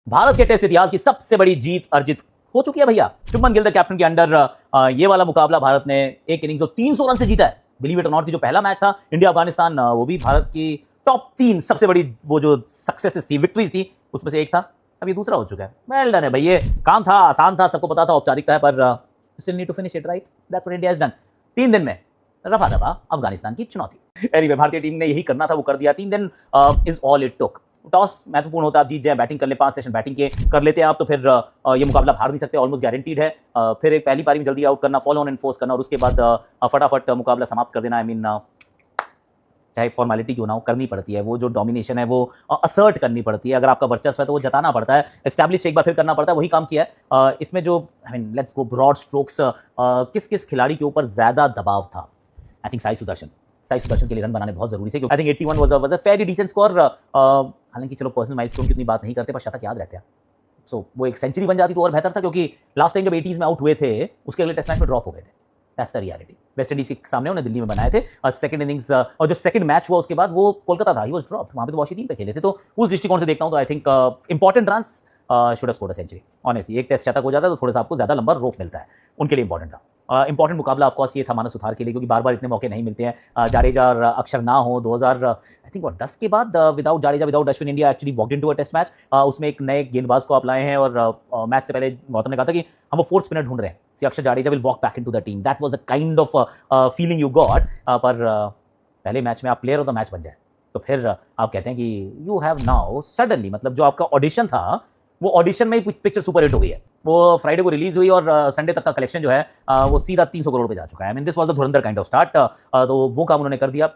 भारत के टेस्ट इतिहास की सबसे बड़ी जीत अर्जित हो चुकी है भैया। शुभमन गिल द कैप्टन के अंडर ये वाला मुकाबला भारत ने एक इनिंग्स और 300 रन से जीता है। बिलीव इट और नॉट, जो पहला मैच था इंडिया अफगानिस्तान, वो भी भारत की टॉप 3 सबसे बड़ी वो जो सक्सेसेस थी, विक्ट्रीज थी, उसमें से एक था। अब ये दूसरा हो चुका है। वेल डन है भाई, ये काम था, आसान था, सबको पता था, औपचारिकता है, पर still need to finish it, right? That's what India has done. 3 दिन में रफा दफा अफगानिस्तान की चुनौती। एनीवे, भारतीय टीम ने यही करना था, वो कर दिया। 3 दिन is all it took. Toss महत्वपूर्ण होता है, आप जीत जाए, बैटिंग कर ले, 5 सेशन बैटिंग के कर लेते हैं आप, तो फिर ये मुकाबला हार नहीं सकते, ऑलमोस्ट गारंटीड है। फिर एक पहली पारी में जल्दी आउट करना, फॉलो ऑन एनफोर्स करना, और उसके बाद फटाफट मुकाबला समाप्त कर देना। आई मीन चाहे फॉर्मेलिटी क्यों ना हो, करनी पड़ती है। वो जो डोमिनेशन है वो असर्ट करनी पड़ती है। अगर आपका वर्चस्व है तो वो जताना पड़ता है, एस्टैब्लिश एक बार फिर करना पड़ता है। वही काम किया है। इसमें जो I mean let's go broad strokes, किस किस खिलाड़ी के ऊपर ज्यादा दबाव था? आई थिंक साई सुदर्शन के लिए रन बनाने बहुत जरूरी थे, क्योंकि I think 81 was a fairly decent score. हालांकि चलो पर्सनल माइलस्टोन की इतनी बात नहीं करते, पर शतक याद रहते हैं। सो वो एक सेंचुरी बन जाती तो और बेहतर था, क्योंकि लास्ट टाइम जब 80s में आउट हुए थे, उसके अगले टेस्ट मैच में ड्रॉप हो गए थे। That's the reality. West Indies के सामने उन्हें दिल्ली में बनाए थे सेकंड इनिंग्स, और जो सेकंड मैच हुआ उसके बाद वो कोलकाता था, ही वाज ड्रॉप्ड। वहां पे तो वॉशिंगटन पे खेले थे, तो उस दृष्टिकोण से देखता हूं तो I think important runs should have scored a century. Honestly एक टेस्ट शतक हो जाता है तो थोड़ा सा आपको ज्यादा लंबा रोक मिलता है, उनके लिए इंपॉर्टेंट था। इंपॉर्टेंट मुकाबला ऑफकोर्स ये था मानव सुथार के लिए, क्योंकि बार बार इतने मौके नहीं मिलते हैं। जाडेजा और अक्षर ना हो 2010 के बाद, without Jadeja, without Ashwin, India actually walked into a test match. उसमें एक नए गेंदबाज को आप लाए हैं, और मैच से पहले गौतम ने कहा था कि हम वो फोर्थ स्पिनर ढूंढ रहे हैं, अक्षर Jadeja will walk back into the team. That was the kind of feeling you got. पर पहले मैच में आप प्लेयर ऑफ द मैच बन जाए, तो फिर आप कहते हैं कि यू हैव नाउ सडनली, मतलब जो आपका ऑडिशन था वो ऑडिशन में ही पिक्चर सुपर हिट हो गई है। वो फ्राइडे को रिलीज हुई और संडे तक का कलेक्शन जो है वो सीधा 300 करोड़ पे जा चुका है। I mean this was the Dhurandhar kind of start. तो वो काम उन्होंने कर दिया।